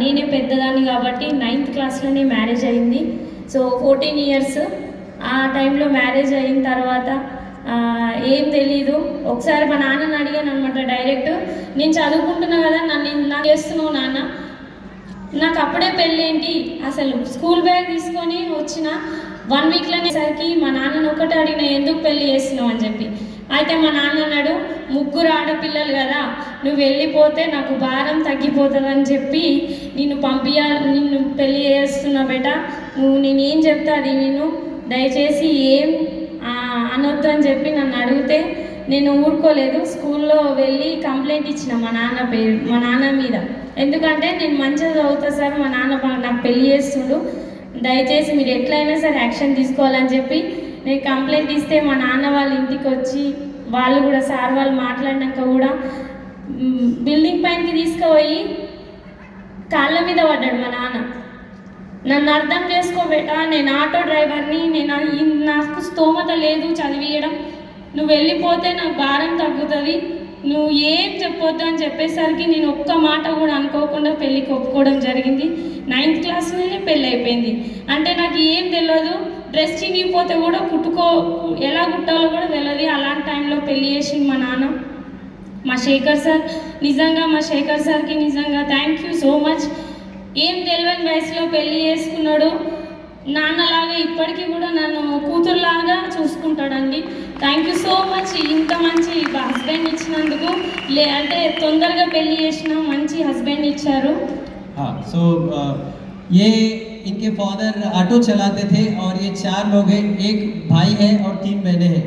నేనే పెద్దదాన్ని కాబట్టి 9th క్లాస్లోనే మ్యారేజ్ అయింది. సో 14 years ఆ టైంలో మ్యారేజ్ అయిన తర్వాత ఏం తెలీదు. ఒకసారి మా నాన్నని అడిగాను అనమాట డైరెక్ట్, నేను చదువుకుంటున్నా కదా, నాకు చేస్తున్నావు నాన్న, నాకు అప్పుడే పెళ్ళేంటి, అసలు స్కూల్ బ్యాగ్ తీసుకొని వచ్చిన 1 weekలోనే సరికి మా నాన్నని ఒకటి అడిగిన, ఎందుకు పెళ్ళి చేస్తున్నావు అని చెప్పి. అయితే మా నాన్న అన్నాడు, 3 ఆడపిల్లలు కదా, నువ్వు వెళ్ళిపోతే నాకు భారం తగ్గిపోతుందని చెప్పి నిన్ను పెళ్ళి చేస్తున్నా బేట, నేనేం చెప్తా అది నేను దయచేసి ఏం అనొద్దు అని చెప్పి నన్ను అడిగితే నేను ఊరుకోలేదు. స్కూల్లో వెళ్ళి కంప్లైంట్ ఇచ్చిన మా నాన్న మీద. ఎందుకంటే నేను మంచిగా చదువుతా సార్, మా నాన్న నాకు పెళ్ళి చేస్తుండు, దయచేసి మీరు ఎట్లయినా సరే యాక్షన్ తీసుకోవాలని చెప్పి నేను కంప్లైంట్ ఇస్తే మా నాన్న వాళ్ళ ఇంటికి వచ్చి వాళ్ళు కూడా సార్ వాళ్ళు మాట్లాడినాక కూడా బిల్డింగ్ పైనకి తీసుకుపోయి కాళ్ళ మీద పడ్డాడు మా నాన్న. నన్ను అర్థం చేసుకోబెట్టా, నేను ఆటో డ్రైవర్ని, నాకు స్తోమత లేదు చదివియడం, నువ్వు వెళ్ళిపోతే నాకు భారం తగ్గుతుంది, నువ్వు ఏం చెప్పొద్దు అని చెప్పేసరికి నేను ఒక్క మాట కూడా అనుకోకుండా పెళ్ళికి ఒప్పుకోవడం జరిగింది. 9th క్లాస్లోనే పెళ్ళి అయిపోయింది. అంటే నాకు ఏం తెలియదు, డ్రెస్ చినిగిపోతే కూడా ఎలా కుట్టాలో కూడా తెలియదు. అలాంటి టైంలో పెళ్ళి చేసింది మా నాన్న. మా శేఖర్ సార్కి నిజంగా థ్యాంక్ యూ సో మచ్. ఏం తెలియని వయసులో పెళ్ళి చేసుకున్నాడు. నాన్నలాగా ఇప్పటికీ కూడా నన్ను కూతురులాగా చూసుకుంటాడండి. Thank you so much. ఇంత మంచి హస్బెండ్ ఇచ్చినందుకు. అంటే తొందరగా పెళ్ళి చేసిన మంచి హస్బెండ్ ఇచ్చారు. सो ये इनके फादर ऑटो चलाते थे और ये 4 लोग हैं, एक भाई है और 3 बहनें हैं.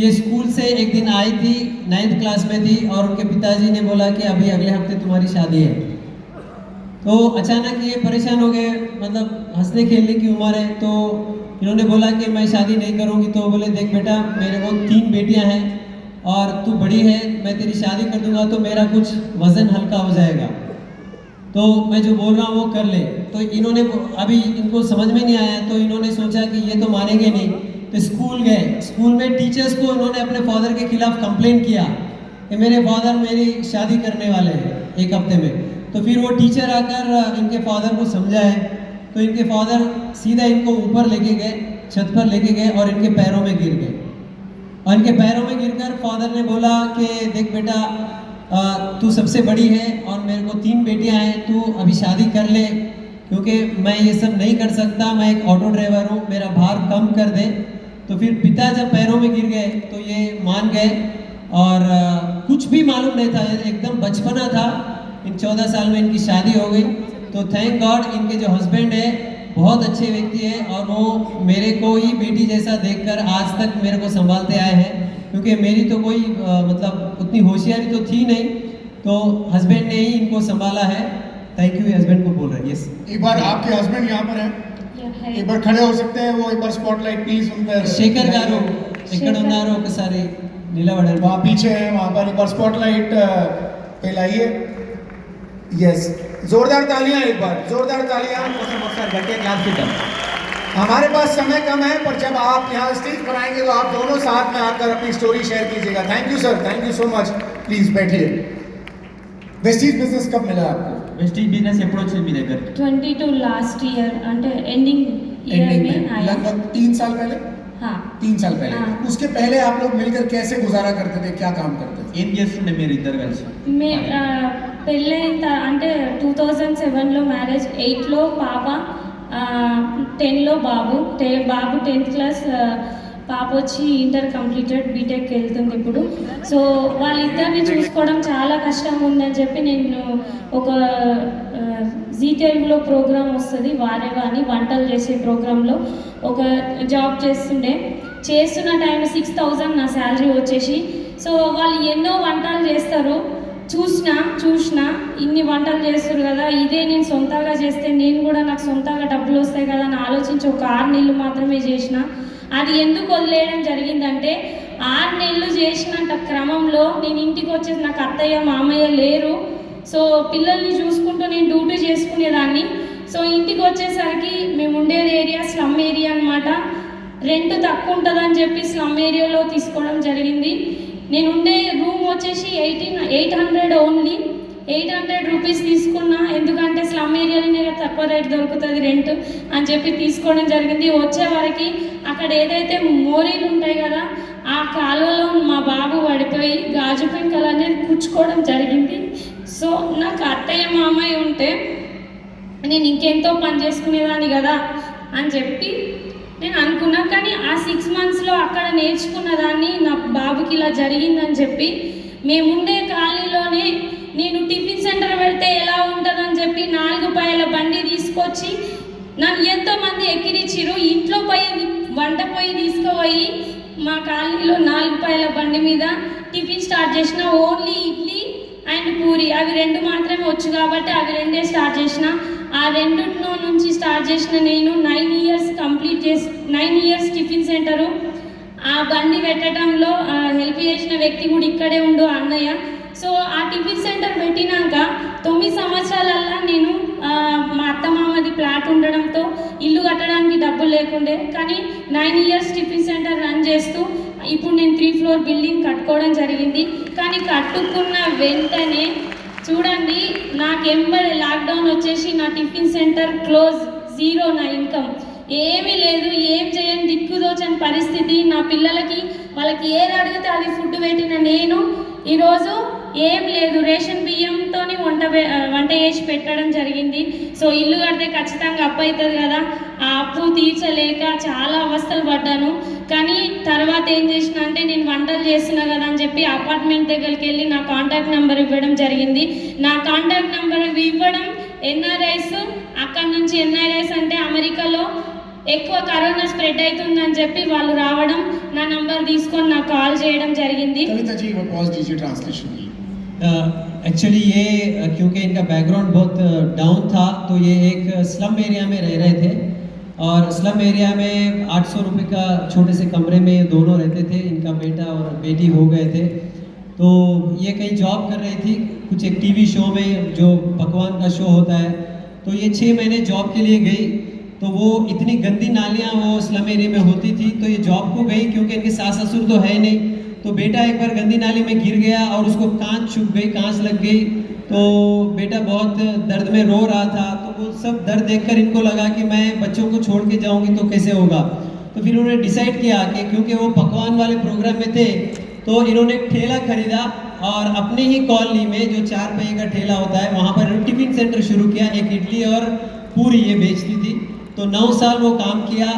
ये स्कूल से एक दिन आई थी, 9th क्लास में थी और उनके पिताजी ने बोला कि अभी अगले हफ्ते तुम्हारी शादी है. तो अचानक ये परेशान हो गए, मतलब हंसने खेलने की उम्र है. तो इन्होंने बोला कि मैं शादी नहीं करूँगी. तो बोले देख बेटा, मेरे को 3 बेटियां हैं और तू बड़ी है, मैं तेरी शादी कर दूंगा तो मेरा कुछ वज़न हल्का हो जाएगा, तो मैं जो बोल रहा हूँ वो कर ले. तो इन्होंने अभी इनको समझ में नहीं आया, तो इन्होंने सोचा कि ये तो मानेंगे नहीं. तो स्कूल गए. स्कूल में टीचर्स को इन्होंने अपने फादर के खिलाफ कंप्लेंट किया कि मेरे फादर मेरी शादी करने वाले हैं 1 हफ्ते में. तो फिर वो टीचर आकर इनके फादर को समझाए. तो इनके फादर सीधा इनको ऊपर लेके गए, छत पर लेके गए और इनके पैरों में गिर गए. और इनके पैरों में गिरकर फादर ने बोला कि देख बेटा, तू सबसे बड़ी है और मेरे को 3 बेटियां हैं, तू अभी शादी कर ले, क्योंकि मैं ये सब नहीं कर सकता, मैं एक ऑटो ड्राइवर हूँ, मेरा भार कम कर दे. तो फिर पिता जब पैरों में गिर गए तो ये मान गए और कुछ भी मालूम नहीं था, एकदम बचपना था. इन 14 साल में इनकी शादी हो गई. तो थैंक गॉड इनके जो हस्बैंड है बहुत अच्छे व्यक्ति है और वो मेरे को ही बेटी जैसा देखकर आज तक मेरे को संभालते आए हैं, क्योंकि मेरी तो कोई मतलब उतनी होशियारी तो थी नहीं, तो हस्बैंड ने ही इनको संभाला है. Thank you. हस्बैंड को बोल रहे हैं. यस, एक बार आपके हस्बैंड यहाँ पर हैं, एक बार खड़े हो सकते हैं वो, एक बार स्पॉटलाइट प्लीज उन पर. शेखर गारू ఇక్కడ ఉన్నారు, ఒకసారి నిలబడండి. वहाँ पीछे हैं, वहाँ पर एक बार स्पॉटलाइट पे लाइए. यस, जोरदार तालियां, एक बार जोरदार तालियां. हमारे पास समय कम है, पर जब आप यहाँ स्टेज पर आएंगे तो आप दोनों साथ में आकर अपनी स्टोरी शेयर कीजिएगा. Thank you sir, thank you so much. Please बैठिए. वेस्टीज बिजनेस कब मिला आपको? వెస్టీజ్ బిజినెస్ ఎప్పుడు వచ్చింది మీ దగ్గర? 22 लास्ट ईयर, అంటే ఎండింగ్ ईयर में आया. लगभग 3 साल पहले. हाँ, 3 साल पहले. हाँ. उसके पहले आप लोग मिलकर कैसे गुजारा करते थे, क्या काम करते थे? ఏం చేస్తుండే మీరు ఇద్దరు కలిసి? పెళ్ళైన అంటే 2007లో మ్యారేజ్, 8లో పాప, 10లో బాబు 10th క్లాస్, పాప వచ్చి ఇంటర్ కంప్లీటెడ్, బీటెక్ వెళ్తుంది ఇప్పుడు. సో వాళ్ళిద్దరిని చూసుకోవడం చాలా కష్టంగా ఉందని చెప్పి నేను ఒక జీ తెలుగులో ప్రోగ్రామ్ వస్తుంది వారేవా అని, వంటలు చేసే ప్రోగ్రాంలో ఒక జాబ్ చేస్తున్న టైం 6000 నా శాలరీ వచ్చేసి. సో వాళ్ళు ఎన్నో వంటలు చేస్తారు, చూసినా ఇన్ని వంటలు చేస్తారు కదా, ఇదే నేను సొంతంగా చేస్తే నేను కూడా నాకు సొంతంగా డబ్బులు వస్తాయి కదా అని ఆలోచించి ఒక 6 నెలలు మాత్రమే చేసిన. అది ఎందుకు వదిలేయడం జరిగిందంటే 6 నెలలు చేసినంత క్రమంలో నేను ఇంటికి వచ్చేసి నాకు అత్తయ్య మామయ్య లేరు. సో పిల్లల్ని చూసుకుంటూ నేను డ్యూటీ చేసుకునేదాన్ని. సో ఇంటికి వచ్చేసరికి మేము ఉండేది ఏరియా స్లమ్ ఏరియా అనమాట. రెంట్ తక్కువ ఉంటుందని చెప్పి స్లమ్ ఏరియాలో తీసుకోవడం జరిగింది. నేను ఉండే రూమ్ వచ్చేసి 800 ఓన్లీ, 800 రూపీస్ తీసుకున్నా. ఎందుకంటే స్లమ్ తక్కువ రేట్ దొరుకుతుంది రెంట్ అని చెప్పి తీసుకోవడం జరిగింది. వచ్చే వరకు అక్కడ ఏదైతే మోరీలు ఉంటాయి కదా, ఆ కాలువలో మా బాబు పడిపోయి గాజు పెంకలు అనేది పుచ్చుకోవడం జరిగింది. సో నాకు అత్తయ్య మామయ్య ఉంటే నేను ఇంకెంతో పని చేసుకునేదాన్ని కదా అని చెప్పి నేను అనుకున్నా. కానీ ఆ 6 monthsలో అక్కడ నేర్చుకున్న దాన్ని నా బాబుకి ఇలా జరిగిందని చెప్పి మేముండే కాలనీలోనే నేను టిఫిన్ సెంటర్ పెడితే ఎలా ఉంటుందని చెప్పి 4 పాయల బండి తీసుకొచ్చి నన్ను ఎంతోమంది ఎక్కిరిచ్చిరు. ఇంట్లో వంట పొయ్యి తీసుకుపోయి మా కాలనీలో 4 పాయల బండి మీద టిఫిన్ స్టార్ట్ చేసిన. ఓన్లీ ఇడ్లీ అండ్ పూరి అవి 2 మాత్రమే వచ్చు కాబట్టి అవి 2 స్టార్ట్ చేసిన. ఆ 2 నుంచి స్టార్ట్ చేసిన నేను 9 years కంప్లీట్ చేసి 9 years టిఫిన్ సెంటరు. ఆ బండి పెట్టడంలో హెల్ప్ చేసిన వ్యక్తి కూడా ఇక్కడే ఉండు అన్నయ్య. సో ఆ టిఫిన్ సెంటర్ పెట్టినాక 9 సంవత్సరాలల్లా నేను మా అత్తమామది ప్లాట్ ఉండడంతో ఇల్లు కట్టడానికి డబ్బులు లేకుండే, కానీ 9 years టిఫిన్ సెంటర్ రన్ చేస్తూ ఇప్పుడు నేను 3 floor బిల్డింగ్ కట్టుకోవడం జరిగింది. కానీ కట్టుకున్న వెంటనే చూడండి నాకు ఎంబడి లాక్డౌన్ వచ్చేసి నా టిఫిన్ సెంటర్ క్లోజ్, 0 నా ఇన్కమ్, ఏమీ లేదు, ఏం చేయని దిక్కుదోచని పరిస్థితి. నా పిల్లలకి వాళ్ళకి ఏది అడిగితే అది ఫుడ్ పెట్టిన నేను ఈరోజు ఏం లేదు, రేషన్ బియ్యంతో వంట చేసి పెట్టడం జరిగింది. సో ఇల్లు కడితే ఖచ్చితంగా అప్పు అవుతుంది కదా, ఆ అప్పు తీర్చలేక చాలా అవస్థలు పడ్డాను. కానీ తర్వాత ఏం చేసిన అంటే నేను వంటలు చేస్తున్నా కదా అని చెప్పి అపార్ట్మెంట్ దగ్గరికి వెళ్ళి నా కాంటాక్ట్ నెంబర్ ఇవ్వడం జరిగింది. నా కాంటాక్ట్ నెంబర్ ఇవ్వడం ఎన్ఆర్ఐస్, అక్కడ నుంచి ఎన్ఆర్ఐస్ అంటే అమెరికాలో ఎక్కువ కరోనా స్ప్రెడ్ అవుతుందని చెప్పి వాళ్ళు రావడం, నా నంబర్ తీసుకొని నాకు కాల్ చేయడం జరిగింది. कविता जी वो पॉज दीजिए ट्रांसलेशन की. एक्चुअली ये क्योंकि इनका बैकग्राउंड बहुत डाउन था, तो ये एक स्लम एरिया में रह रहे थे और स्लम एरिया में 800 रुपये का छोटे से कमरे में ये दोनों रहते थे. इनका बेटा और बेटी हो गए थे, तो ये कहीं जॉब कर रही थी कुछ एक टीवी शो में जो पकवान का शो होता है. तो ये 6 महीने जॉब के लिए गई, तो वो इतनी गंदी नालियाँ वो स्लम एरिया में होती थी, तो ये जॉब को गई क्योंकि इनके सास ससुर तो है नहीं. तो बेटा एक बार गंदी नाली में गिर गया और उसको कांच छुप गई, कांच लग गई, तो बेटा बहुत दर्द में रो रहा था. तो वो सब दर्द देखकर इनको लगा कि मैं बच्चों को छोड़ के जाऊंगी तो कैसे होगा. तो फिर उन्होंने डिसाइड किया कि क्योंकि वो पकवान वाले प्रोग्राम में थे, तो इन्होंने एक ठेला खरीदा और अपने ही कॉलोनी में जो 4 पहिए का ठेला होता है वहाँ पर टिफिन सेंटर शुरू किया. एक इडली और पूरी ये बेचती थी. तो 9 साल वो काम किया.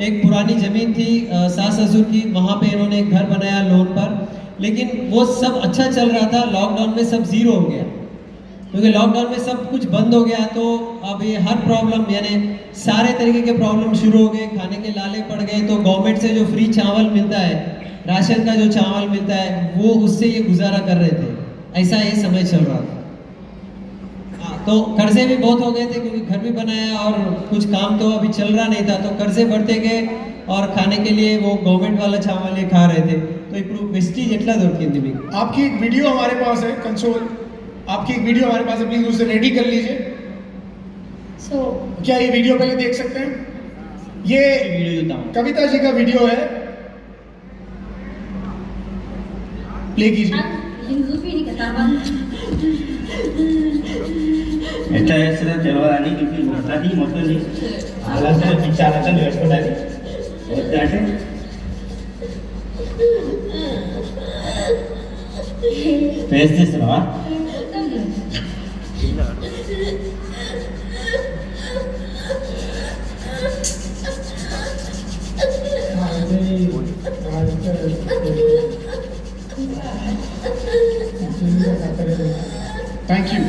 एक पुरानी ज़मीन थी सास ससुर की, वहाँ पे इन्होंने एक घर बनाया लोन पर. लेकिन वो सब अच्छा चल रहा था, लॉकडाउन में सब ज़ीरो हो गया क्योंकि लॉकडाउन में सब कुछ बंद हो गया. तो अब ये हर प्रॉब्लम यानी सारे तरीके के प्रॉब्लम शुरू हो गए, खाने के लाले पड़ गए. तो गवर्नमेंट से जो फ्री चावल मिलता है, राशन का जो चावल मिलता है, वो उससे ये गुजारा कर रहे थे. ऐसा ये समय चल रहा था. तो कर्जे भी बहुत हो गए थे क्योंकि घर भी बनाया और कुछ काम तो अभी चल रहा नहीं था, तो कर्जे बढ़ते गए और खाने के लिए वो गवर्नमेंट वाला चावल ये खा रहे थे. तो ఇప్పుడు వెస్టీజ్ ఎట్లా దొరికింది మీకు? आपकी एक वीडियो हमारे पास है, कंसोल आपकी एक वीडियो हमारे पास है, प्लीज उसे रेडी कर लीजिए. సో क्या ये वीडियो पहले देख सकते हैं? ये वीडियो देता हूँ. कविता जी का वीडियो है, प्ले कीजिए. ఎట్లా చేస్తుందో తెలియదని చెప్పి వస్తుంది మొత్తం అలాగే పిచ్చాలంతా నేర్చుకోవడానికి వద్దంటే ఫేస్ చేస్తున్నావా? Thank you.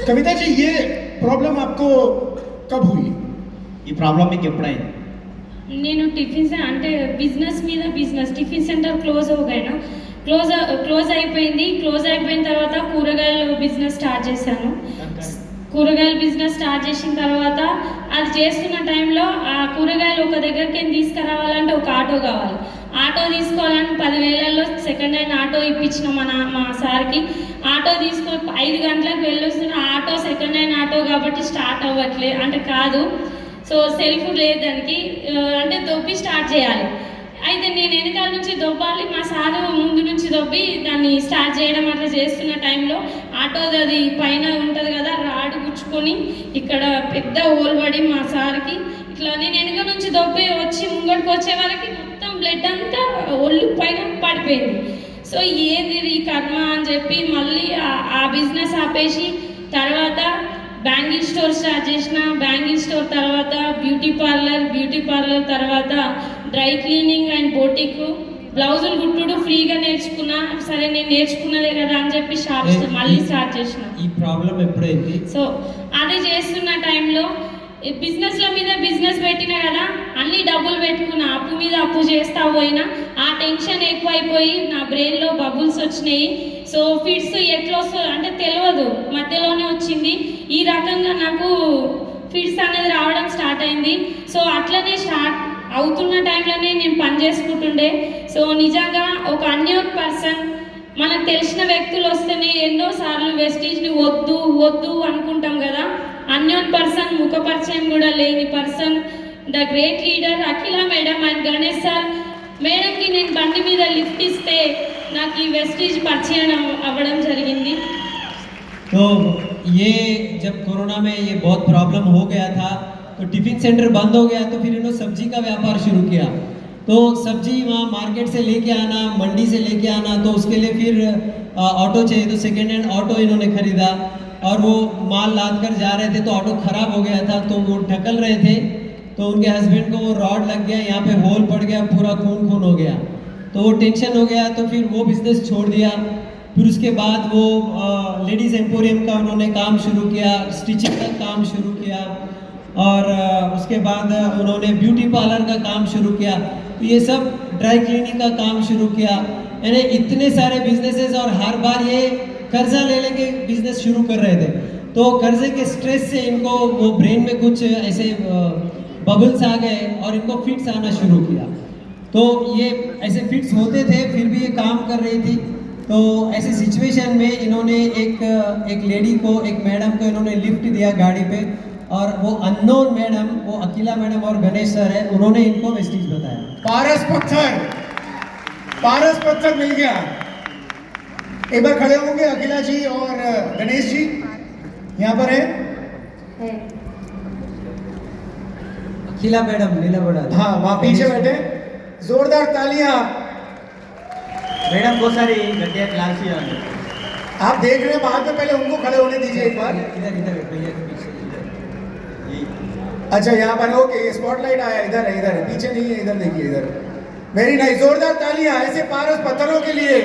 कविता जी ये प्रॉब्लम आपको कब हुई? ఈ ప్రాబ్లం మీకు ఎప్పుడైంది? నేను టిఫిన్ అంటే బిజినెస్ మీద బిజినెస్ టిఫిన్ సెంటర్ క్లోజ్ అవగాను, క్లోజ్ అయిపోయింది. క్లోజ్ అయిపోయిన తర్వాత కూరగాయల బిజినెస్ స్టార్ట్ చేశాను. కూరగాయల బిజినెస్ స్టార్ట్ చేసిన తర్వాత అది చేస్తున్న టైంలో ఆ కూరగాయలు ఒక దగ్గరికి తీసుకురావాలంటే ఒక ఆటో కావాలి. ఆటో తీసుకోవాలని 10,000లో సెకండ్ హ్యాండ్ ఆటో ఇప్పించిన మా సార్కి. ఆటో తీసుకొని 5 గంటలకు వెళ్ళొస్తున్న ఆటో సెకండ్ హ్యాండ్ ఆటో కాబట్టి స్టార్ట్ అవ్వట్లేదు, అంటే కాదు. సో సెల్ఫ్ లేదు దానికి, అంటే దొబ్బి స్టార్ట్ చేయాలి. అయితే నేను వెనకాల నుంచి దొబ్బాలి, మా సారు ముందు నుంచి దొబ్బి దాన్ని స్టార్ట్ చేయడం అట్లా చేస్తున్న టైంలో ఆటోది అది పైన ఉంటుంది కదా, రాడ్ గుచ్చుకొని ఇక్కడ పెద్ద హోల్ పడి మా సార్కి ఇట్లా నేను వెనక నుంచి దొబ్బి వచ్చి ముంగడికి వచ్చే వరకు మొత్తం బ్లడ్ అంతా ఒళ్ళు పైన పడిపోయింది. సో ఏది ఈ కర్మ అని చెప్పి మళ్ళీ ఆ బిజినెస్ ఆపేసి తర్వాత బ్యాంగిల్ స్టోర్ స్టార్ట్ చేసిన. బ్యాంగిల్ స్టోర్ తర్వాత బ్యూటీ పార్లర్ తర్వాత డ్రై క్లీనింగ్ అండ్ బోటిక్, బ్లౌజులు కుట్టుడు ఫ్రీగా నేర్చుకున్నా. సరే నేను నేర్చుకున్నదే కదా అని చెప్పి షాప్స్ మళ్ళీ స్టార్ట్ చేసిన. ఈ ప్రాబ్లం ఎప్పుడైంది? సో అది చేస్తున్న టైంలో బిజినెస్ల మీద బిజినెస్ పెట్టినా కదా, అన్ని డబ్బులు పెట్టుకున్నా, అప్పు మీద అప్పు చేస్తా పోయినా. ఆ టెన్షన్ ఎక్కువైపోయి నా బ్రెయిన్లో బబుల్స్ వచ్చినాయి. సో ఫిట్స్ ఎట్లా వస్తుంది అంటే తెలియదు, మధ్యలోనే వచ్చింది. ఈ రకంగా నాకు ఫిట్స్ అనేది రావడం స్టార్ట్ అయింది. సో అట్లనే స్టార్ట్ అవుతున్న టైంలోనే నేను పని చేసుకుంటుండే. సో నిజంగా ఒక అన్యోన్ పర్సన్, మనకు తెలిసిన వ్యక్తులు వస్తేనే ఎన్నోసార్లు వెస్టీజ్ని వద్దు అనుకుంటాం కదా. అన్యోన్ పర్సన్, ముఖ పరిచయం కూడా లేని person, the great leader Akhila madam and Ganesh sir మేడంకి నేను బండి మీద లిఫ్ట్ ఇస్తే నాకు ఈ వెస్టీజ్ పరిచయం అవ్వడం జరిగింది. तो ये जब कोरोना में ये बहुत प्रॉब्लम हो गया था तो टिफिन सेंटर बंद हो गया, तो फिर इन्होंने सब्जी का व्यापार शुरू किया. तो सब्जी वहाँ मार्केट से लेके आना, मंडी से लेके आना, तो उसके लिए फिर ऑटो चाहिए, तो सेकेंड हैंड ऑटो इन्होंने खरीदा और वो माल लाद कर जा रहे थे तो ऑटो ख़राब हो गया था, तो वो ढकल रहे थे तो उनके हस्बैंड को वो रॉड लग गया, यहाँ पे होल पड़ गया, पूरा खून हो गया. तो वो टेंशन हो गया, तो फिर वो बिज़नेस छोड़ दिया. फिर उसके बाद वो लेडीज़ एम्पोरियम का उन्होंने काम शुरू किया, स्टिचिंग का काम शुरू किया और उसके बाद उन्होंने ब्यूटी पार्लर का काम शुरू किया. तो ये सब ड्राई क्लीनिंग का काम शुरू किया. यानी इतने सारे बिजनेसेस, और हर बार ये कर्जा ले लेके बिजनेस शुरू कर रहे थे. तो कर्जे के स्ट्रेस से इनको वो ब्रेन में कुछ ऐसे बबल्स आ गए और इनको फिट्स आना शुरू किया. तो ये ऐसे फिट्स होते थे, फिर भी ये काम कर रही थी. तो ऐसी सिचुएशन में इन्होंने एक लेडी को, एक मैडम को इन्होंने लिफ्ट दिया गाड़ी पे, और वो अननोन मैडम, वो अखिला मैडम और गणेश सर है, उन्होंने इनको वेस्टीज बताया. पारस पत्थर मिल गया. एक बार खड़े होंगे अखिला जी और गणेश जी यहाँ पर है. अखिला मैडम नीला बड़ा, हाँ वहाँ पीछे बैठे. जोरदार तालियां. मैडम बहुत सारी गड्ढे क्लास ही आप देख रहे हैं बाद में, पहले उनको खड़े होने दीजिए एक बार. इधर भैया के पीछे इधर. अच्छा यहाँ पर ओके, ये स्पॉटलाइट आया, इधर है, पीछे नहीं है, इधर देखिए, इधर. Very nice. जोरदार तालियां ऐसे पारस पत्थरों के लिए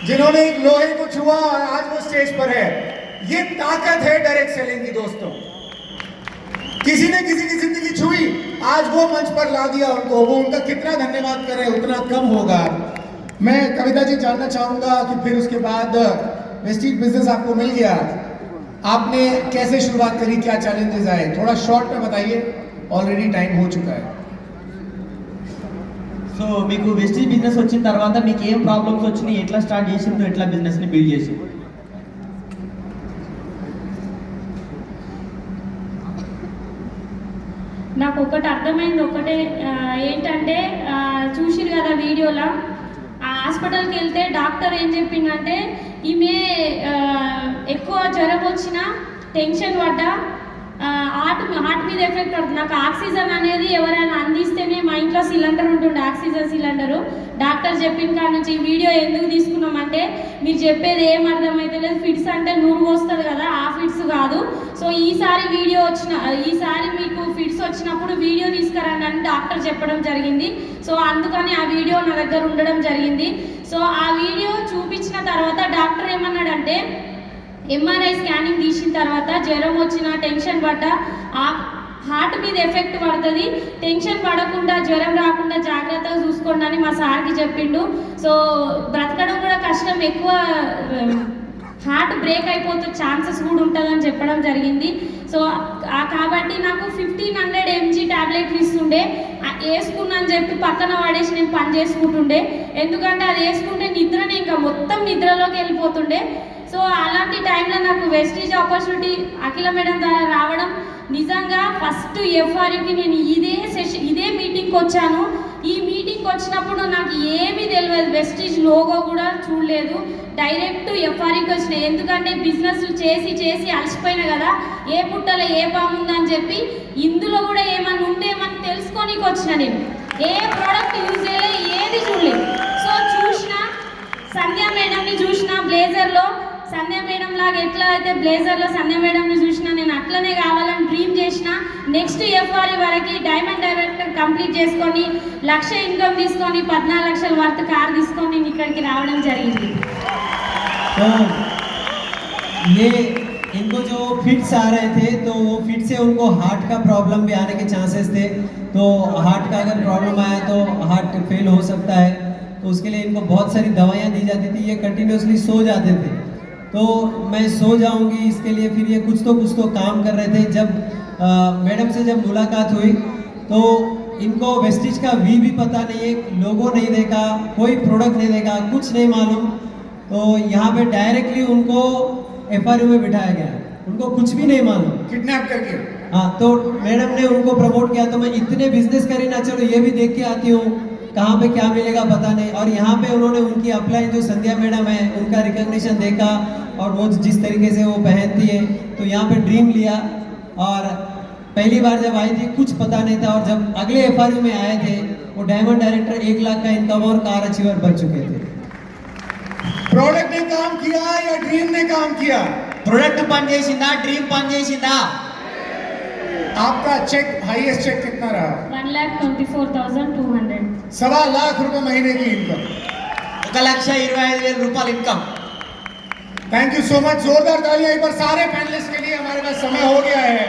जिन्होंने एक लोहे को छुआ और आज वो स्टेज पर है. ये ताकत है डायरेक्ट सेलिंग की दोस्तों. किसी ने किसी की जिंदगी छुई, आज वो मंच पर ला दिया उनको. वो उनका कितना धन्यवाद करें उतना कम होगा. मैं कविता जी जानना चाहूंगा कि फिर उसके बाद वेस्टीज बिजनेस आपको मिल गया, आपने कैसे शुरुआत करी, क्या चैलेंजेस आए, थोड़ा शॉर्ट में बताइए, ऑलरेडी टाइम हो चुका है. సో మీకు వెస్టీజ్ బిజినెస్ వచ్చిన తర్వాత మీకు ఏం ప్రాబ్లమ్స్ వచ్చినాయి, ఎట్లా స్టార్ట్ చేసిండ్రు, ఎట్లా బిజినెస్ని బిల్డ్ చేసిండ్రు? నాకు ఒకటి అర్థమైంది, ఒకటే ఏంటంటే చూసిరు కదా వీడియోలో, ఆ హాస్పిటల్కి వెళ్తే డాక్టర్ ఏం చెప్పిందంటే ఈమె ఎక్కువ జ్వరం వచ్చినా, టెన్షన్ పడ్డా హార్ట్ మీద ఎఫెక్ట్ పడుతుంది. నాకు ఆక్సిజన్ అనేది ఎవరైనా అందిస్తేనే, మా ఇంట్లో సిలిండర్ ఉంటుండే, ఆక్సిజన్ సిలిండరు. డాక్టర్ చెప్పిన కాడ నుంచి ఈ వీడియో ఎందుకు తీసుకున్నామంటే, మీరు చెప్పేది ఏం అర్థమైతే లేదు, ఫిట్స్ అంటే నూరు వస్తుంది కదా, ఆ ఫిట్స్ కాదు. సో ఈసారి మీకు ఫిట్స్ వచ్చినప్పుడు వీడియో తీసుకురండి అని డాక్టర్ చెప్పడం జరిగింది. సో అందుకని ఆ వీడియో నా దగ్గర ఉండడం జరిగింది. సో ఆ వీడియో చూపించిన తర్వాత డాక్టర్ ఏమన్నాడంటే, ఎంఆర్ఐ స్కానింగ్ తీసిన తర్వాత జ్వరం వచ్చిన, టెన్షన్ పడ్డా హార్ట్ మీద ఎఫెక్ట్ పడుతుంది, టెన్షన్ పడకుండా, జ్వరం రాకుండా జాగ్రత్తగా చూసుకోండి అని మా సార్కి చెప్పిండు. సో బ్రతకడం కూడా కష్టం, ఎక్కువ హార్ట్ బ్రేక్ అయిపోతే ఛాన్సెస్ కూడా ఉంటుందని చెప్పడం జరిగింది. సో కాబట్టి నాకు 1500 mg టాబ్లెట్ ఇస్తుండే, వేసుకున్నాను చెప్పి పక్కన పడేసి నేను పని చేసుకుంటుండే. ఎందుకంటే అది వేసుకుంటే నిద్రనే, ఇంకా మొత్తం నిద్రలోకి వెళ్ళిపోతుండే. సో అలాంటి టైంలో నాకు వెస్టీజ్ ఆపర్చునిటీ అఖిల మేడం ద్వారా రావడం, నిజంగా ఫస్ట్ ఎఫ్ఆర్యూకి నేను ఇదే మీటింగ్కి వచ్చాను. ఈ మీటింగ్కి వచ్చినప్పుడు నాకు ఏమీ తెలియదు, వెస్టీజ్ లోగో కూడా చూడలేదు, డైరెక్ట్ ఎఫ్ఆర్ఈకి వచ్చిన. ఎందుకంటే బిజినెస్ చేసి చేసి అలసిపోయినా కదా, ఏ పుట్టలో ఏ పాము ఉందని చెప్పి ఇందులో కూడా ఏమన్నా ఉందేమని తెలుసుకోనికి వచ్చిన. నేను ఏ ప్రోడక్ట్ యూజ్ చేయలే, ఏది చూడలేదు. సో చూసిన సంధ్యా మేడంని చూసిన బ్లేజర్లో, సంధ్యా మేడం లాగా ఎట్లా అయితే బ్లేజర్లో సంధ్యా మేడంని చూసిన, నేను అట్లనే కావాలని డ్రీమ్ చేసిన. నెక్స్ట్ ఎఫ్ఆర్ఈ వరకు డైమండ్ డైరెక్టర్ కంప్లీట్ చేసుకొని 1 లక్ష ఇన్కమ్ తీసుకొని 14 లక్షల వర్త్ కార్ తీసుకొని నేను ఇక్కడికి రావడం జరిగింది. तो ये इनको जो फिट्स आ रहे थे तो वो फिट से उनको हार्ट का प्रॉब्लम भी आने के चांसेस थे. तो हार्ट का अगर प्रॉब्लम आया तो हार्ट फेल हो सकता है. तो उसके लिए इनको बहुत सारी दवाइयाँ दी जाती थी. ये कंटिन्यूसली सो जाते थे. तो मैं सो जाऊंगी इसके लिए फिर ये कुछ तो काम कर रहे थे. जब मैडम से जब मुलाकात हुई तो इनको वेस्टिज का वी भी पता नहीं है, लोगो नहीं देखा, कोई प्रोडक्ट नहीं देखा, कुछ नहीं मालूम. तो यहाँ पे डायरेक्टली उनको एफआरयू में बिठाया गया, उनको कुछ भी नहीं मालूम. किडनैप करके. हाँ, तो मैडम ने उनको प्रमोट किया. तो मैं इतने बिजनेस करी ना, चलो ये भी देख के आती हूँ कहाँ पे क्या मिलेगा पता नहीं. और यहाँ पे उन्होंने उनकी अपलाइन जो संध्या मैडम है उनका रिकग्निशन देखा और वो जिस तरीके से वो पहनती है तो यहाँ पे ड्रीम लिया. और पहली बार जब आई थी कुछ पता नहीं था, और जब अगले एफआरयू में आए थे वो डायमंड डायरेक्टर 1 लाख का इनकम और कार अचीवर बन चुके थे. प्रोडक्ट ने काम किया या ड्रीम ने काम किया? ప్రొడక్ట్ పని చేసిందా, డ్రీమ్ పని చేసిందా? आपका चेक, हाईएस्ट चेक कितना रहा? 1,24,200. 1.25 लाख रुपए महीने की इनकम. 1,25,000 రూపాయలు income. Thank you so much. जोरदार तालियां एक बार सारे पैनलिस्ट के लिए. हमारे पास समय हो गया है.